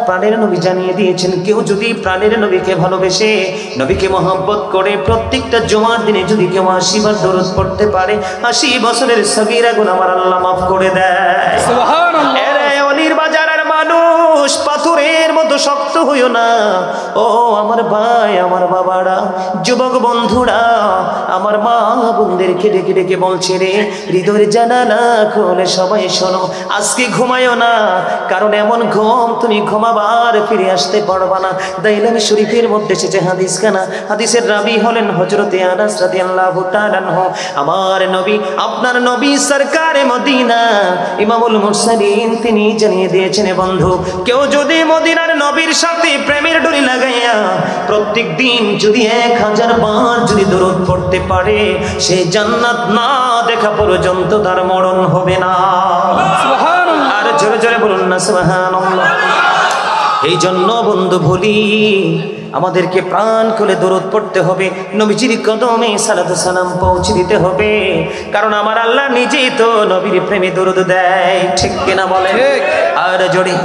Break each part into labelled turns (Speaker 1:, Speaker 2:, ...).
Speaker 1: প্রাণের নবী জানিয়ে দিয়েছেন, কেউ যদি প্রাণের নবীকে ভালোবেসে নবীকে মহব্বত করে প্রত্যেকটা জুমার দিনে যদি কেউ 80 বার দরুদ পড়তে পারে, 80 বছরের সগীরা গুনাহ আমার আল্লাহ মাফ করে দেয়। সুবহানাল্লাহ। এরে অলির বাজারের মানুষ, পাথরের মতো শক্ত হইও না। ও আমার ভাই, আমার বাবারা, যুবক বন্ধুরা, আমার মা বোনদেরকে ডেকে ডেকে বলছে রে, হৃদয়ের জানালা খুলে সবাই শোনো, আজকে ঘুমায়ও না, কারণ এমন ঘুম তুমি ঘুমাবার ফিরে আসতে পারবা না। দাইলামি শরীফের মধ্যে এসেছে হাদিসখানা, হাদিসের রাবি হলেন হযরতে আনাস রাদিয়াল্লাহু তাআলা আনহু। আমার নবী, আপনার নবী সরকারে মদিনা ইমামুল মুরসালিন, তিনি জানিয়ে দিয়েছেন বন্ধু, কেউ যদি মদিনার নবীর সাথে প্রেমের ডোরি লাগাইয়া প্রত্যেক দিন যদি 1000 বার যদি দরুদ পড়তে পারে, সে জান্নাত না দেখা পর্যন্ত তার মরণ হবে না। সুবহানাল্লাহ। আর জোরে জোরে বলুন না সুবহানাল্লাহ। এই জন্য বন্ধু বলি, আমাদেরকে প্রাণ খুলে দরুদ পড়তে হবে, নবীজির কদমে সালাত সালাম পৌঁছে দিতে হবে, কারণ আমার আল্লাহ নিজেই তো নবীর প্রেমে দরুদ দেয়, ঠিক কিনা বলেন? আর জোরে।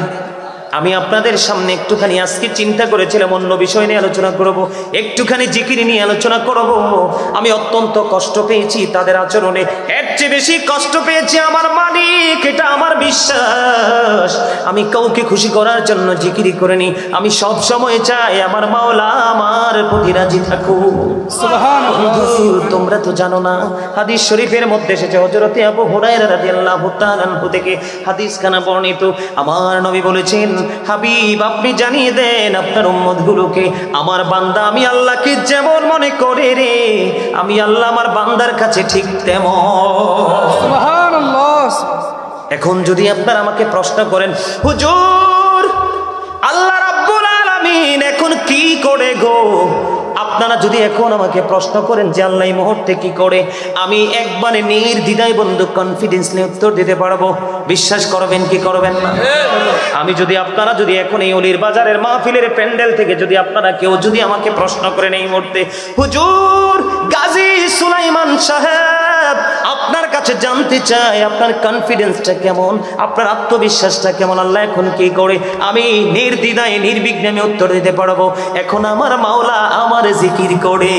Speaker 1: আমি আপনাদের সামনে একটুখানি আজকে চিন্তা করেছিলাম অন্য বিষয় নিয়ে আলোচনা করব, একটুখানি জিকির নিয়ে আলোচনা করব। আমি অত্যন্ত কষ্ট পেয়েছি তাদের আচরণে, এর চেয়ে বেশি কষ্ট পেয়েছি আমার মালিক, এটা আমার বিশ্বাস। আমি কাউকে খুশি করার জন্য জিকিরি করিনি, আমি সব সময় চাই আমার মাওলা আমার প্রতি রাজি থাকুক। সুবহানাল্লাহ। তোমরা তো জানো না, হাদিস শরীফের মধ্যে এসেছে হযরতে আবু হুরায়রা রাদিয়াল্লাহু তাআলা আনহু থেকে হাদিসখানা বর্ণিত। আমার নবী বলেছেন, হাবিব আপনি জানিয়ে দেন আপনার উম্মতগুলোকে, আমার বান্দা আমি আল্লাহকে যেমন মনে করে রে, আমি আল্লাহ আমার বান্দার কাছে ঠিক তেমন। সুবহানাল্লাহ। এখন যদি আপনারা আমাকে প্রশ্ন করেন, হুজুর আল্লাহ রাব্বুল আলামিন এখন কি করে গো, আপনারা যদি এখন আমাকে প্রশ্ন করেন যে আল্লাহ এই মুহূর্তে কি করে, আমি একবারে নির্দ্বিধায় বন্ধু কনফিডেন্সলি উত্তর দিতে পারবো। বিশ্বাস করবেন কি করবেন না? আমি যদি আপনারা যদি এখন এই অলির বাজারের মাহফিলের প্যান্ডেল থেকে যদি আপনারা কেউ যদি আমাকে প্রশ্ন করেন এই মুহূর্তে, হুজুর গাজী সুলাইমান সাহেব আপনার কাছে জানতে চাই আপনার কনফিডেন্সটা কেমন, আপনার আত্মবিশ্বাসটা কেমন, আল্লাহ এখন কি করে, আমি নির্দ্বিধায় নির্বিঘ্নে আমি উত্তর দিতে পারবো, এখন আমার মাওলা আমার জিকির করে।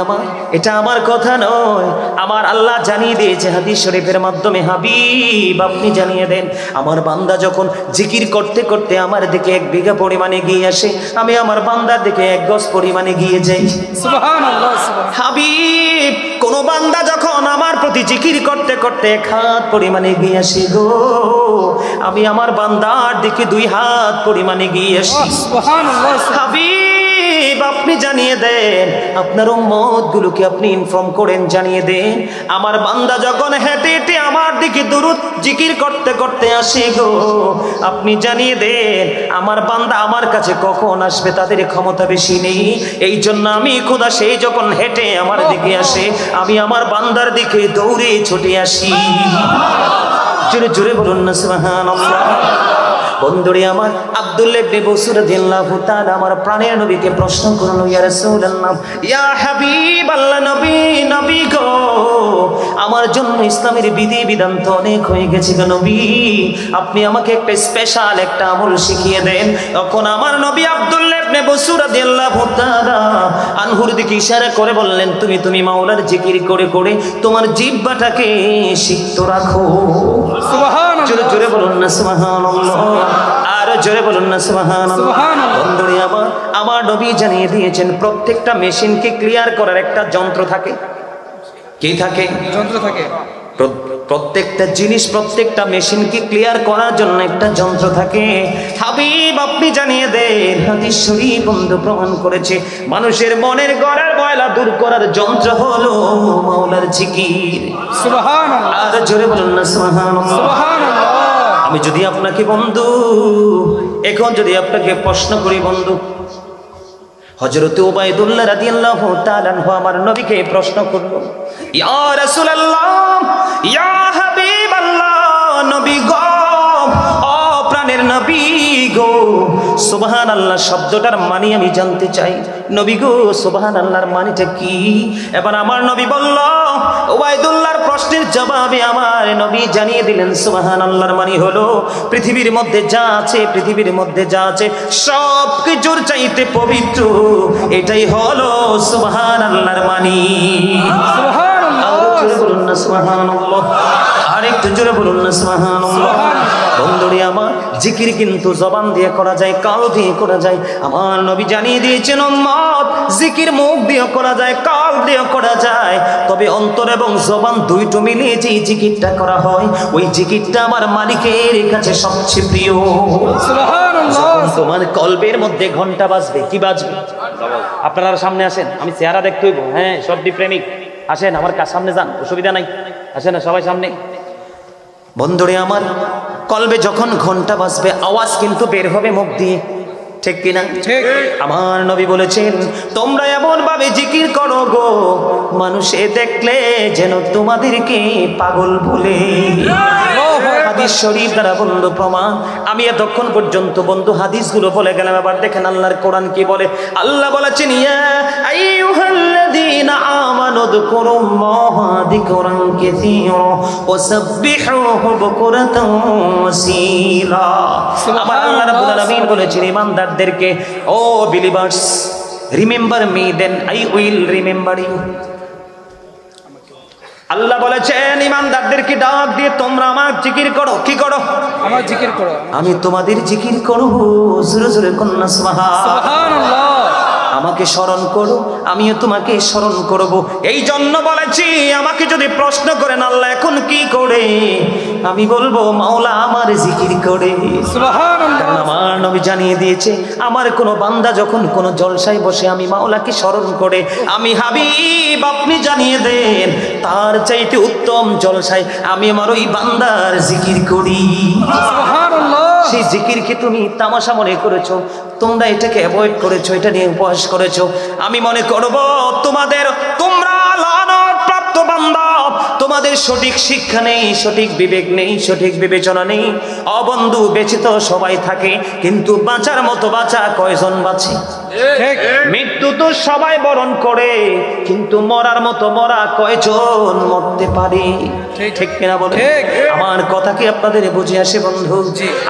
Speaker 1: আমার এটা আমার কথা নয়, আমার আল্লাহ জানিয়ে দিয়েছে হাদিস শরীফের মাধ্যমে, হাবিব আপনি জানিয়ে দেন আমার বান্দা যখন জিকির করতে করতে আমার দিকে 1 বিঘা পরিমাণে গিয়ে আসে, আমি আমার বান্দার দিকে 1 গজ পরিমাণে গিয়ে যাই। সুবহানাল্লাহ। হাবিব কোন বান্দা যখন আমার প্রতি জিকির করতে করতে 1 হাত পরিমাণে গিয়ে আসে গো, আমি আমার বান্দার দিকে 2 হাত পরিমাণে গিয়ে আসি। সুবহানাল্লাহ। হাবিব আপনি জানিয়ে দেন আপনার উম্মতগুলোকে আপনি ইনফর্ম করেন, জানিয়ে দেন আমার বান্দা যখন হেঁটে হেঁটে আমার দিকে দুরূদ জিকির করতে করতে আসে গো, আপনি জানিয়ে দেন আমার বান্দা আমার কাছে কখন আসবে তাদের ক্ষমতা বেশি নেই, এই জন্য আমি খোদা সেই যখন হেঁটে আমার দিকে আসে আমি আমার বান্দার দিকে দৌড়ে ছুটে আসি। জোরে জোরে বলুন না সুবহানাল্লাহ। বন্ধুরে আমার, আব্দুল্লাহ ইবনে বসর রাদিয়াল্লাহু তাআলা আমার প্রাণের নবীকে প্রশ্ন করলো, ইয়া রাসূলুল্লাহ, ইয়া হাবিবাল্লাহ, নবী নবী গো, আমার জন্য ইসলামের বিধি বিধান তো অনেক হয়ে গেছে গো নবী, আপনি আমাকে একটা স্পেশাল একটা আমল শিখিয়ে দেন। তখন আমার নবী আব্দুল্লাহ ইবনে বসর রাদিয়াল্লাহু তাআলা আনহুর দিকে ইশারা করে বললেন, তুমি মাওলার জিকির করে করে তোমার জিহ্বাটাকে সিক্ত রাখো। সুবহানাল্লাহ। জোরে জোরে বলুন না সুবহানাল্লাহ। আর জোরে বলুন না সুবহানাল্লাহ। বন্ধুরে আমার নবী জানিয়ে দিয়েছেন প্রত্যেকটা মেশিনকে ক্লিয়ার করার একটা যন্ত্র থাকে। কি থাকে? যন্ত্র থাকে। প্রত্যেকটা জিনিস প্রত্যেকটা মেশিনকে ক্লিয়ার করার জন্য একটা যন্ত্র থাকে। হাবিব আপনি জানিয়ে দেন, হাদিস শরীফ বন্ধু প্রমাণ করেছে মানুষের মনের গড়ের ময়লা দূর করার যন্ত্র হলো মাওলার জিকির। সুবহানাল্লাহ। আর জোরে বলুন না সুবহানাল্লাহ। সুবহানাল্লাহ। আমি যদি আপনাকে বন্ধু এখন যদি আপনাকে প্রশ্ন করি বন্ধু, হযরত উবাইদুল্লাহ রাদিয়াল্লাহু তাআলা আনহু আমার নবীকে প্রশ্ন করলো, ইয়া রাসূলুল্লাহ, ইয়া হাবিবাল্লাহ, নবী গো, ও প্রাণের নবী গো সুবহানাল্লাহ শব্দটার মানে আমি জানতে চাই। নবী গো সুবহানাল্লাহর মানেটা কি? এবার আমার নবী বলল, ওবাইদুল্লাহর প্রশ্নের জবাবে আমার নবী জানিয়ে দিলেন সুবহানাল্লাহর মানে হলো পৃথিবীর মধ্যে যা আছে, পৃথিবীর মধ্যে যা আছে সব কিছুর চাইতে পবিত্র, এটাই হলো সুবহানাল্লাহর মানে। সুবহানাল্লাহ, বলুন না সুবহানাল্লাহ, আরেকটু জোরে বলুন না সুবহানাল্লাহ। বন্ধুরে আমার, জিকির কিন্তু জবান দিয়ে করা যায়, কাল দিয়ে করা যায়। আমার নবী জানিয়ে দিয়েছেন উম্মত, জিকির মুখ দিয়ে করা যায়, কাল দিয়ে করা যায়, তবে অন্তর এবং জবান দুইটো মিলিয়ে যে জিকিরটা করা হয়, ওই জিকিরটা আমার মালিকের কাছে সবচেয়ে প্রিয়। সুবহানাল্লাহ। তোমার কলবের মধ্যে ঘন্টা বাজবে, কি বাজবে? আপনারা সামনে আসেন, আমি চেহারা দেখতে হইব। হ্যাঁ, সব প্রেমিক আসেন, আমার কাছে সামনে যান, অসুবিধা নাই, আসেন না সবাই সামনে। বন্ধুরে আমার, কলবে যখন ঘন্টা বাজবে আওয়াজ কিন্তু বের হবে মুখ দিয়ে, ঠিক কিনা? ঠিক। আমার নবী বলেছেন, তোমরা এমন ভাবে জিকির করো গো, মানুষে দেখলে যেন তোমাদেরকে পাগল বলে। হাদিস শরীফ দ্বারা বন্ধু প্রমাণ। আমি এতক্ষণ পর্যন্ত বন্ধু হাদিসগুলো বলে গেলাম, আবার দেখেন আল্লাহর কোরআন কি বলে। আল্লাহ বলেছেন, ইয়া আইয়ুহাল্লাযীনা আমানু যকুরুল্লাহা যিকরান কাসীরা ওয়াসাব্বিহুহু বুকরাতান ওয়াসীলা। আমার আল্লাহ রাব্বুল আলামিন বলেছেন ইমানদারদেরকে, O believers, remember me then I will remember you. Allah বলেছেন ইমানদারদেরকে ডাক দিয়ে তোমরা আমার জিকির করো। কি করো? আমার জিকির করো। আমি তোমাদের জিকির করব। জোরে জোরে কন্যা সুবহানাল্লাহ। আমাকে স্মরণ করো, আমিও তোমাকে স্মরণ করব। এই জন্য বলেছি, আমাকে যদি প্রশ্ন করেন আল্লাহ এখন কি করে, আমি বলবো মাওলা আমার জিকির করে। সুবহানাল্লাহ। কারণ আমার নবী জানিয়ে দিয়েছে, আমার কোনো বান্দা যখন কোনো জলসায় বসে আমি মাওলাকে স্মরণ করে, আমি হাবিব আপনি জানিয়ে দেন তার চাইতে উত্তম জলসায় আমি আমার ওই বান্দার জিকির করি। সুবহানাল্লাহ। সেই জিকিরকে তুমি তামাশা মনে করেছো, তোমরা এটাকে অ্যাভয়েড করেছো, এটা নিয়ে উপহাস করেছো। আমি মনে করব তোমরা লানত প্রাপ্ত বান্দা, তোমাদের সঠিক শিক্ষা নেই, সঠিক বিবেক নেই, সঠিক বিবেচনা নেই। অবন্ধু, বেঁচে তো সবাই থাকে, কিন্তু বাঁচার মতো বাঁচা কয়জন বাঁচে? মৃত্যু তো সবাই বরণ করে, কিন্তু মরার মতো মরা কয়জন মরতে পারে? ঠিক কিনা বলে? আমার কথা কি আপনাদের বুঝে আসে বন্ধু?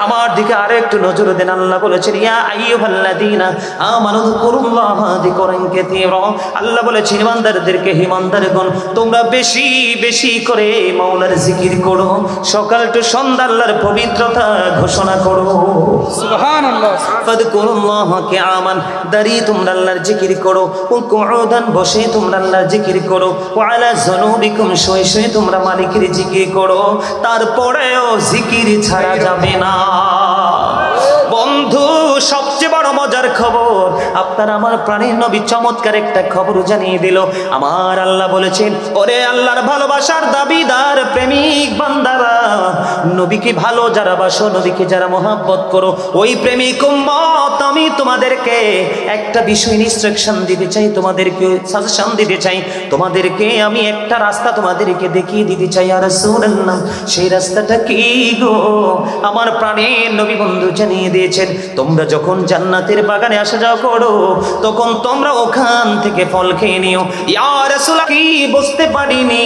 Speaker 1: আমার দিকে আরো একটু নজর দেন। আল্লাহ বলেছেন, ইয়া আইয়ুহাল্লাযীনা আমানু যকুরুল্লাহা যিকরান কাসীরা। আল্লাহ বলেছেন ইমানদারদেরকে, ইমানদারগণ তোমরা বেশি বেশি করে মাওলার জিকির করো, সকাল টু সন্ধ্যা আল্লাহর পবিত্রতা ঘোষণা করো। সুবহানাল্লাহ। ফাযকুরুল্লাহা কিয়ামান, দাঁড়িয়ে তোমরা আল্লাহর জিকির করো, কুউদান বসে তোমরা আল্লাহর জিকির করো, ওয়া আলা যুনুবিকুম শুয়ে শুয়ে তোমরা মালিকের জিকির করো। তারপরেও জিকির ছাড়া যাবে না। বন্ধু, সবচেয়ে বড় মজার খবর, আপনার আমার প্রাণের নবী চমৎকার একটা খবর জানিয়ে দিল। আমার আল্লাহ বলেছেন, ওরে আল্লাহর ভালোবাসার দাবিদার প্রেমিক বান্দারা, নবীকে ভালো যারা বাসো, নবীকে যারা মহব্বত করো, ওই প্রেমিক উম্মত, আমি তোমাদেরকে একটা বিষয় ইনস্ট্রাকশন দিতে চাই, তোমাদেরকে সাজেশন দিতে চাই, তোমাদেরকে আমি একটা রাস্তা তোমাদেরকে দেখিয়ে দিতে চাই। আর রাসূলুল্লাহ, সেই রাস্তাটা কি গো? আমার প্রাণের নবী বন্ধু জানিয়ে দিয়েছেন, তোমরা যখন জান্নাতের বাগানে আসা যাওয়া করো, তখন তোমরা ওখান থেকে ফল খেয়ে নিও। ইয়া রাসূলুল্লাহ, কি বুঝতে পারিনি।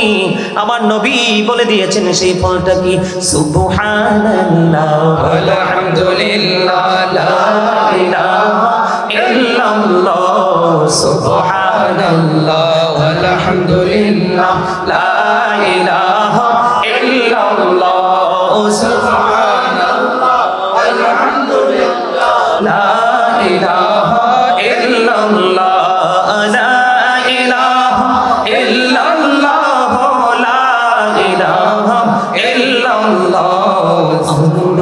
Speaker 1: আমার নবী বলে দিয়েছেন সেই ফলটা কি? সুবহানাল্লাহ আলহামদুলিল্লাহ লা ইলাহা ইল্লাল্লাহ, সুবহানাল্লাহ আলহামদুলিল্লাহ লা ইলাহা ইল্লাল্লাহ, সুবহানাল্লাহ আলহামদুলিল্লাহ লা ইলাহা ইল্লাল্লাহ, লা ইলাহা ইল্লাল্লাহ, লা ইলাহা ইল্লাল্লাহ।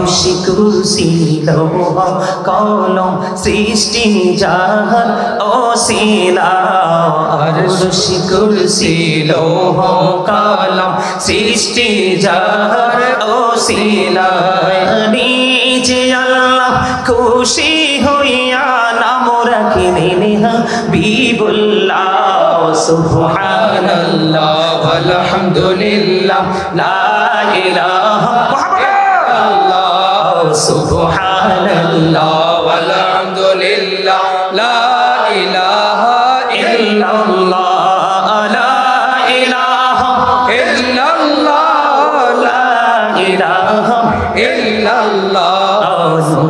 Speaker 1: আরশি কুরসি লৌহ কলম সৃষ্টি জাহান ওসিলা, আরশি কুরসি লৌহ কলম সৃষ্টি জাহান ওসিলা। নিজে আল্লাহ খুশি হইয়া নাম রাখিলেন হাবিবুল্লাহ। সুবহানাল্লাহ আলহামদুলিল্লাহ লা ইলাহা ইল্লাল্লাহ, সুবহানাল্লাহ
Speaker 2: আলহামদুলিল্লাহ লা ইলাহা
Speaker 1: ইল্লাল্লাহ লা ইলাহা
Speaker 2: ইল্লাল্লাহ
Speaker 1: লা ইলাহা
Speaker 2: ইল্লাল্লাহ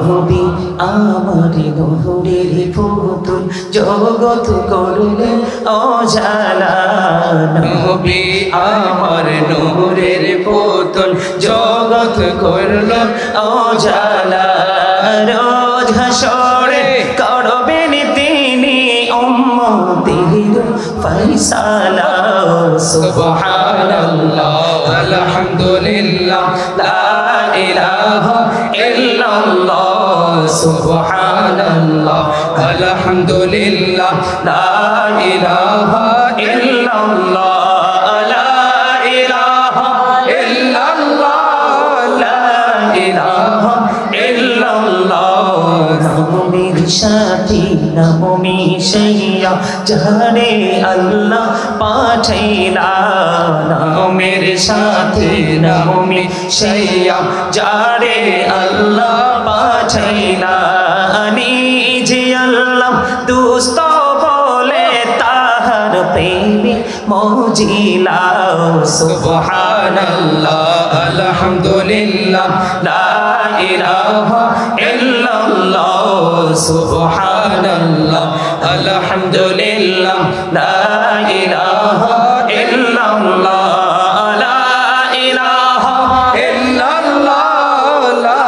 Speaker 1: নবী আমার নূরের পুতুল জগৎ করলেন অজালা
Speaker 2: নবী আমার নূরের পুতুল জগৎ করল
Speaker 1: অজালা রোজ হাসরে করবেন তিনি উম্মতের ফয়সালা
Speaker 2: সুবহানাল্লাহ আলহামদুলিল্লাহ লা ইলাহা ইল্লাল্লাহ সুবহানাল্লাহ আলহামদুলিল্লাহ লা ইলাহা
Speaker 1: ইল্লাল্লাহ লা ইলাহা
Speaker 2: ইল্লাল্লাহ
Speaker 1: লা ইলাহা ইল্লাল্লাহ নামের সাথী নাম মিশাইয়া যারে আল্লাহ পাঠাইলা নামের সাথী নাম মিশাইয়া যারে আল্লাহ পাঠাইলা নিজে আল্লাহ দুস্ত বলে তাহার প্রেমে মজিলা
Speaker 2: সুবহানাল্লাহ আলহামদুলিল্লাহ
Speaker 1: লা ইলাহা ইল্লাল্লাহ
Speaker 2: সুবহানাল্লাহ আলহামদুলিল্লাহ
Speaker 1: লা ইলাহা ইল্লাল্লাহ লা ইলাহা
Speaker 2: ইল্লাল্লাহ লা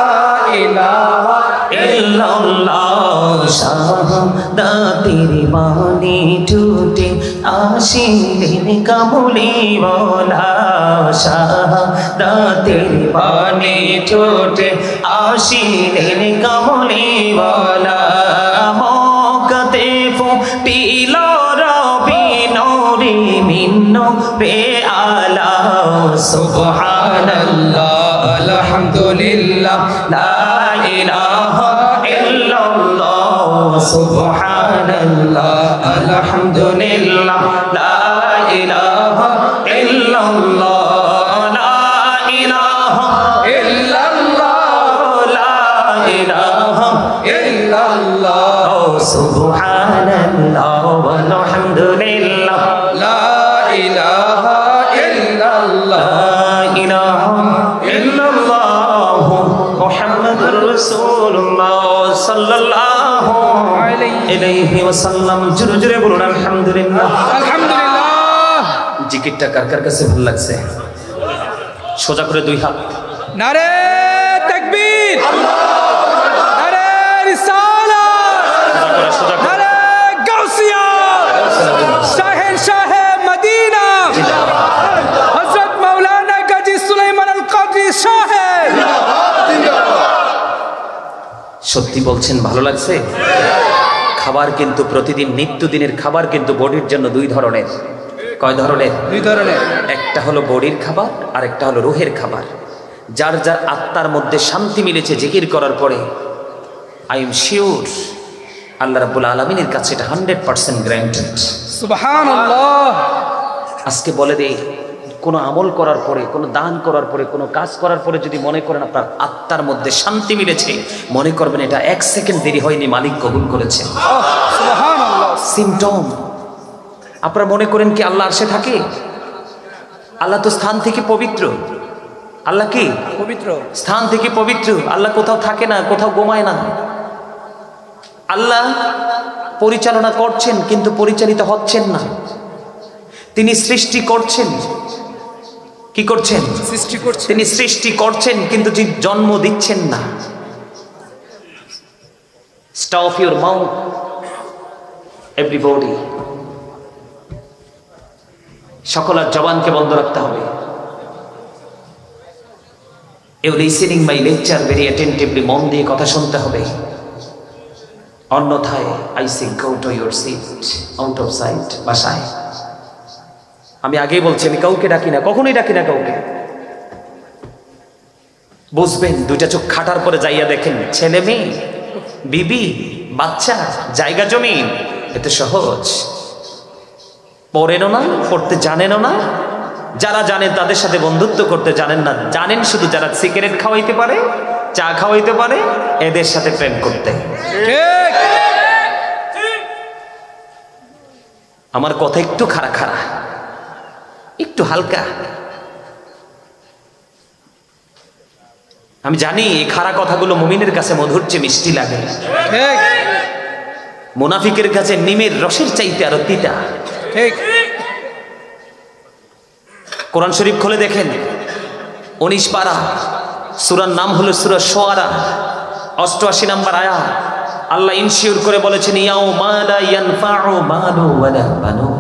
Speaker 2: ইলাহা
Speaker 1: ইল্লাল্লাহ শাহাদাতের বাণী টুটে আসিলেন কামলিওয়ালা শাহাদাতের বাণী টুটে আসিলেন কামলিওয়ালা মক্কাতে ফুটিল রবি নূরে মিন্ন পে আলা
Speaker 2: সুবহানাল্লাহ আলহামদুলিল্লাহ
Speaker 1: লা ইলাহা ইল্লাল্লাহ সুবহানাল্লাহ আলহামদুলিল্লাহ লা ইলাহা ইল্লাল্লাহ লা ইলাহা
Speaker 2: ইল্লাল্লাহ
Speaker 1: লা ইলাহা
Speaker 2: ইল্লাল্লাহ
Speaker 1: সুবহানাল্লাহ ওয়ালহামদুলিল্লাহ
Speaker 2: লা ইলাহা ইল্লাল্লাহ
Speaker 1: লা ইলাহা ইল্লাল্লাহ মুহাম্মাদুর রাসূলুল্লাহ সাল্লাল্লাহু আলাইহি ওয়াসাল্লাম জোরে জোরে বলুন আলহামদুলিল্লাহ
Speaker 2: আলহামদুলিল্লাহ
Speaker 1: জিকিরটা কার কার কাছে ভালো লাগছে সোজা করে দুই হাত
Speaker 2: নারে তাকবীর নারে রিসালাত
Speaker 1: সোজা করে
Speaker 2: নারে গাউসিয়া শাহে মদিনা হযরত মাওলানা গাজী সুলাইমান আল কাদরি সাহেব
Speaker 1: সত্যি বলছেন ভালো লাগছে খাবার কিন্তু প্রতিদিন নিত্যদিনের খাবার কিন্তু বডির জন্য দুই ধরনের কয় ধরনের
Speaker 2: দুই ধরনের
Speaker 1: একটা হলো বডির খাবার আর একটা হলো রুহের খাবার যার যার আত্মার মধ্যে শান্তি মিলেছে জিকির করার পরে আই এম শিওর আল্লাহ রাব্বুল আলামিনের কাছে এটা 100% গ্র্যান্টেড
Speaker 2: সুবহানাল্লাহ
Speaker 1: আজকে বলে দেই কোনো আমল করার পরে কোনো দান করার পরে কোনো কাজ করার পরে যদি মনে করেন আপনার আত্মার মধ্যে শান্তি মিলেছে মনে করবেন এটা 1 সেকেন্ড দেরি হয়নি মালিক কবুল করেছে
Speaker 2: সুবহানাল্লাহ
Speaker 1: সিম্পটম আপনারা মনে করেন কি আল্লাহ আরশে থাকে আল্লাহ তো স্থান থেকে পবিত্র আল্লাহ কি
Speaker 2: পবিত্র
Speaker 1: স্থান থেকে পবিত্র আল্লাহ কোথাও থাকে না কোথাও ঘুমায় না আল্লাহ পরিচালনা করছেন কিন্তু পরিচালিত হচ্ছেন না তিনি সৃষ্টি করছেন কি করছেন
Speaker 2: সৃষ্টি করছে
Speaker 1: তিনি সৃষ্টি করছেন কিন্তু জন্ম দিচ্ছেন না স্টপ ইউর মাউথ এভরিবডি সকলের জবানকে বন্ধ রাখতে হবে you listening my lecture very attentively মন দিয়ে কথা শুনতে হবে অন্যথায় I say go to your seat out of sight বাসায় আমি আগেই বলছি আমি কাউকে ডাকি না কখনোই ডাকি না কাউকে বুঝবেন দুইটা চোখ খাটার পরে যাইয়া দেখেন ছেলে মেয়ে বিবি বাচ্চা জায়গা জমি এতে সহজ পড়েনও না পড়তে জানেনও না যারা জানে তাদের সাথে বন্ধুত্ব করতে জানেন না জানেন শুধু যারা সিগারেট খাওয়াইতে পারে চা খাওয়াইতে পারে এদের সাথে প্রেম করতে।
Speaker 2: ঠিক।
Speaker 1: আমার কথা একটু খাড়া খাড়া, একটু হালকা। আমি জানি এই খাড়া কথাগুলো মুমিনের কাছে মধুর চেয়ে মিষ্টি লাগে,
Speaker 2: ঠিক।
Speaker 1: মুনাফিকের কাছে নিমের রসের চাইতে আরো তিতা।
Speaker 2: ঠিক।
Speaker 1: কোরআন শরীফ খুলে দেখেন, 19 পারা, সূরার নাম হলো সূরা শুআরা, 88 নম্বর আয়াত। আল্লাহ ইনশিওর করে বলেছেন, ইয়াউমা লা ইয়ানফাউ মালু ওয়ালা বানুন,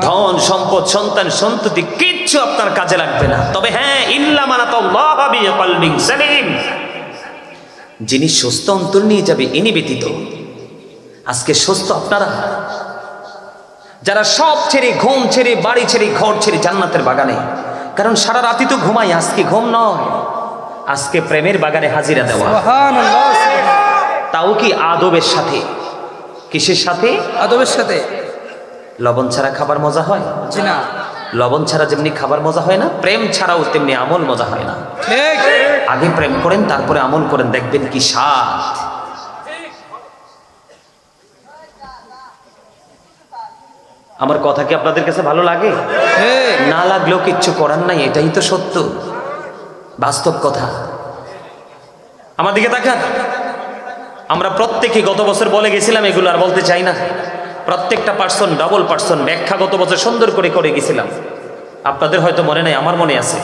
Speaker 1: ধন সম্পদ সন্তান সন্ততি কিচ্ছু আপনার কাজে লাগবে না। তবে হ্যাঁ, ইল্লা মান আতাল্লাহা বিকলবিন সালিম, যিনি সুস্থ অন্তর নিয়ে যাবে ইনি ব্যতীত। আজকে সুস্থ আপনারা যারা সব ছেড়ে, ঘুম ছেড়ে, বাড়ি ছেড়ে, ঘর ছেড়ে জান্নাতের বাগানে, কারণ সারা রাতি তো ঘুমাই, আজকে ঘুম নয়, আজকে প্রেমের বাগানে হাজিরা দেওয়া।
Speaker 2: সুবহানাল্লাহ।
Speaker 1: তাও কি আদবের সাথে। কিসের সাথে?
Speaker 2: আদবের সাথে।
Speaker 1: লবণ ছাড়া খাবার মজা হয়?
Speaker 2: জি না।
Speaker 1: লবণ ছাড়া যেমনি খাবার মজা হয় না, প্রেম ছাড়াও তেমনি আমল মজা হয় না।
Speaker 2: ঠিক।
Speaker 1: আগে প্রেম করেন, তারপরে আমল করেন, দেখবেন কি স্বাদ। আমার কথা কি আপনাদের কাছে ভালো লাগে? না লাগলেও কিচ্ছু করার নাই, এটাই তো সত্য, বাস্তব কথা। আমার দিকে তাকান, আমরা প্রত্যেকে গত বছর বলে গেছিলাম, এগুলো আর বলতে চাই না। প্রত্যেকটা পার্সন ডাবল পার্সন ব্যাখ্যা গত বছর সুন্দর করে করে গেছিলাম। আপনাদের হয়তো মনে নাই, আমার মনে আছে।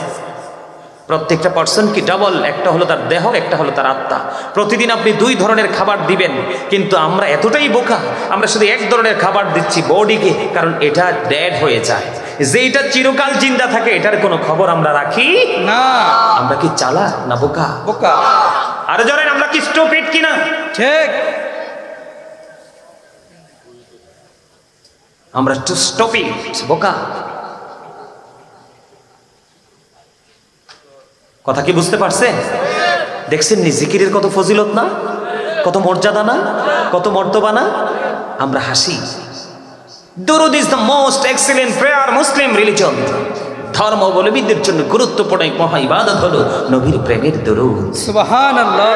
Speaker 1: প্রত্যেকটা পার্সন কি ডাবল, একটা হলো তার দেহ, একটা হলো তার আত্মা। প্রতিদিন আপনি 2 ধরনের খাবার দিবেন, কিন্তু আমরা এতটাই বোকা, আমরা শুধু এক ধরনের খাবার দিচ্ছি বডিকে, কারণ এটা ডেড হয়ে যায়। যেটা চিরকাল জিন্দা থাকে এটার কোনো খবর আমরা রাখি
Speaker 2: না।
Speaker 1: আমরা কি চালাক না বোকা?
Speaker 2: বোকা।
Speaker 1: আরে জানেন আমরা কি স্টুপিড কিনা?
Speaker 2: ঠিক।
Speaker 1: আমরা স্টুপিড, বোকা। কথা কি বুঝতে পারছেন? দেখছেন নি জিকিরের কত ফজিলত না, কত মর্যাদা না, কত মর্তবা না? আমরা হাসি। দুরুদ is the most excellent prayer Muslim religion. ধর্মাবলম্বীদের জন্য গুরুত্বপূর্ণ এক মহা ইবাদত হলো নবীর প্রেমের দুরুদ।
Speaker 2: সুবহানাল্লাহ।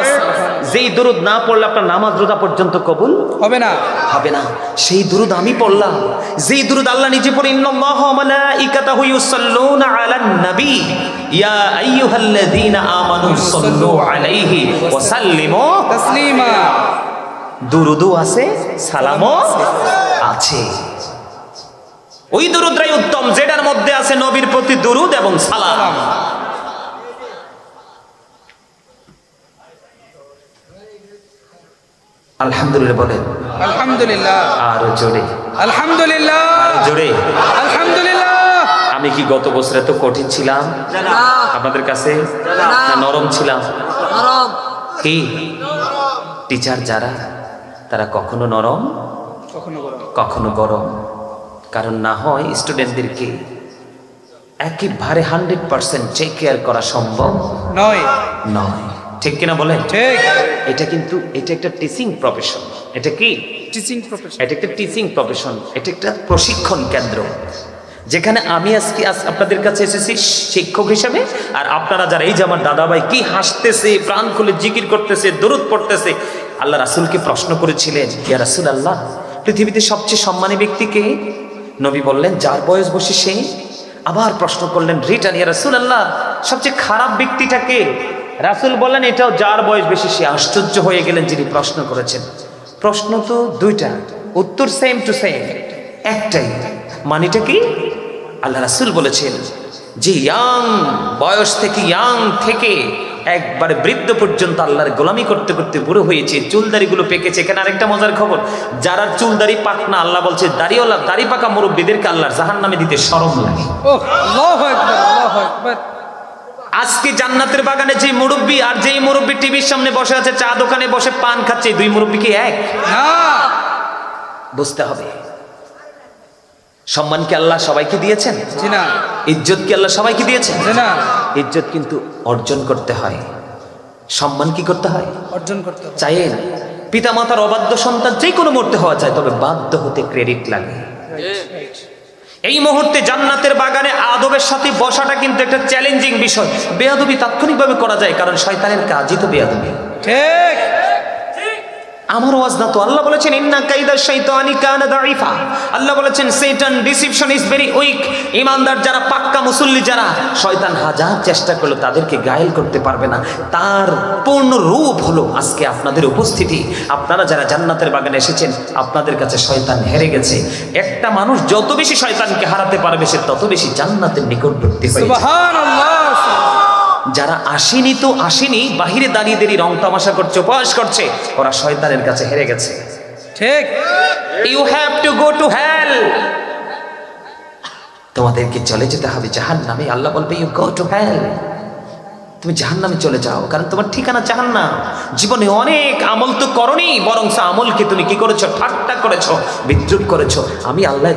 Speaker 1: যেই দুরুদ না পড়লে আপনার নামাজ রোজা পর্যন্ত কবুল
Speaker 2: হবে না,
Speaker 1: হবে না। সেই দুরুদ আমি পড়লাম, যেই দুরুদ আল্লাহ নিজে পড়ে, ইন্নাল্লাহা ওয়া মালাইকাতাহু ইউসাল্লুনা আলান নবী ইয়া আইয়ুহাল্লাযীনা আমানু সাল্লু আলাইহি ওয়া সাল্লিমু
Speaker 2: তাসলিমা।
Speaker 1: দুরুদও আছে, সালামও আছে। ওই দুরুদটাই উত্তম যেটার মধ্যে আছে নবীর প্রতি দুরুদ এবং সালাম। আলহামদুলিল্লাহ বলেন।
Speaker 2: আলহামদুলিল্লাহ।
Speaker 1: আর জোরে
Speaker 2: আলহামদুলিল্লাহ।
Speaker 1: আর জোরে
Speaker 2: আলহামদুলিল্লাহ।
Speaker 1: আমি কি গত বছর এত কঠিন ছিলাম আপনাদের কাছে, না নরম ছিলাম? কি টিচার যারা, তারা কখনো নরম কখনো গরম। কারণ না হয় স্টুডেন্টদেরকে একেবারে 100% টেক কেয়ার করা সম্ভব
Speaker 2: নয়।
Speaker 1: নয়, ঠিক কিনা বলেন?
Speaker 2: ঠিক।
Speaker 1: এটা কিন্তু এটা একটা টিচিং প্রফেশন। এটা কি
Speaker 2: টিচিং প্রফেশন?
Speaker 1: এটা একটা টিচিং প্রফেশন, এটা একটা প্রশিক্ষণ কেন্দ্র, যেখানে আমি আজকে আপনাদের কাছে এসেছি শিক্ষক হিসেবে। আর আপনারা যারা, এই যে আমার দাদাভাই কি হাসতেছে, প্রাণ খুলে জিকির করতেছে, দরুদ পড়তেছে। আল্লাহ রাসূলকে প্রশ্ন করেছিলেন, ইয়া রাসূলুল্লাহ, পৃথিবীতে সবচেয়ে সম্মানী ব্যক্তিকে? নবী বললেন, যার বয়স বসে সে। আবার প্রশ্ন করলেন রিটার্ন, ইয়া রাসূলুল্লাহ, সবচেয়ে খারাপ ব্যক্তিটাকে? রাসূল বললেন, এটাও যার বয়স বেশি সে। আশ্চর্য হয়ে গেলেন যিনি প্রশ্ন করেছেন। প্রশ্ন তো দুইটা, উত্তর সেম টু সেম, একটাই। মানেটা কি? আল্লাহ রাসূল বলেছেন যে ইয়াং বয়স থেকে, ইয়াং থেকে একবারে বৃদ্ধ পর্যন্ত আল্লাহর গোলামি করতে করতে বুড়ো হয়েছে, চুলদাড়িগুলো পেকেছে। এখানে আরেকটা মজার খবর, যারা চুলদাড়ি পাক না, আল্লাহ বলছে দাড়িওয়ালা, দাড়ি পাকা মুরব্বীদেরকে আল্লাহর জাহান্নামে দিতে শরম লাগে।
Speaker 2: ওহ, আল্লাহু আকবার, আল্লাহু আকবার।
Speaker 1: আজকে জান্নাতের বাগানে যে মুরব্বী আর যেই মুরব্বী টিভির সামনে বসে আছে, চা দোকানে বসে পান খাচ্ছে, দুই মুরব্বী কি এক?
Speaker 2: না।
Speaker 1: বুঝতে হবে। সম্মান কি আল্লাহ সবাইকে দিয়েছেন?
Speaker 2: জি না।
Speaker 1: ইজ্জত কি আল্লাহ সবাইকে দিয়েছেন?
Speaker 2: জি না।
Speaker 1: ইজ্জত কিন্তু অর্জন করতে হয়, সম্মান কি করতে হয়?
Speaker 2: অর্জন করতে হবে।
Speaker 1: চাইেন পিতা মাতার অবাধ্য সন্তান যে কোনো মরতে হওয়া চায়, তবে বাধ্য হতে ক্রেডিট লাগে। এই মুহূর্তে জান্নাতের বাগানে আদবের সাথে বসাটা কিন্তু একটা চ্যালেঞ্জিং বিষয়। বেয়াদবি তাৎক্ষণিকভাবে করা যায়, কারণ শয়তানের কাজই তো বেয়াদবি।
Speaker 2: ঠিক।
Speaker 1: আমার ওয়াজ না তো, আল্লাহ বলেছেন ইন্না কাইদা শাইতানি কানা দাঈফা। আল্লাহ বলেছেন শয়তান ডিসিপশন ইজ ভেরি উইক। ঈমানদার যারা, পাক্কা মুসল্লি যারা, শয়তান হাজার চেষ্টা করলো তাদেরকে গায়েল করতে পারবে না। তার পূর্ণ রূপ হলো আজকে আপনাদের উপস্থিতি। আপনারা যারা জান্নাতের বাগানে এসেছেন, আপনাদের কাছে শয়তান হেরে গেছে। একটা মানুষ যত বেশি শয়তানকে হারাতে পারবে, সে তত বেশি জান্নাতের নিকটবর্তী হয়ে যাবে।
Speaker 2: সুবহানাল্লাহ।
Speaker 1: যারা আসেনি তো আসেনি, বাহিরে দাঁড়িয়ে দাঁড়িয়ে রং তামাশা করছে, উপহাস করছে, ওরা শয়তানের কাছে হেরে গেছে।
Speaker 2: ঠিক।
Speaker 1: You have to go to hell. তোমাদেরকে চলে যেতে হবে জাহান্নামে। আল্লাহ বলবে ইউ গো টু হেল, তুমি জাহান্নামে চলে যাও, কারণ তোমার ঠিকানা জাহান্নাম। জীবনে অনেক আমল তো করনি, বরং আমলকে তুমি কি করেছো? ঠাট্টা করেছো, বিদ্রুপ করেছো। আমি আল্লাহ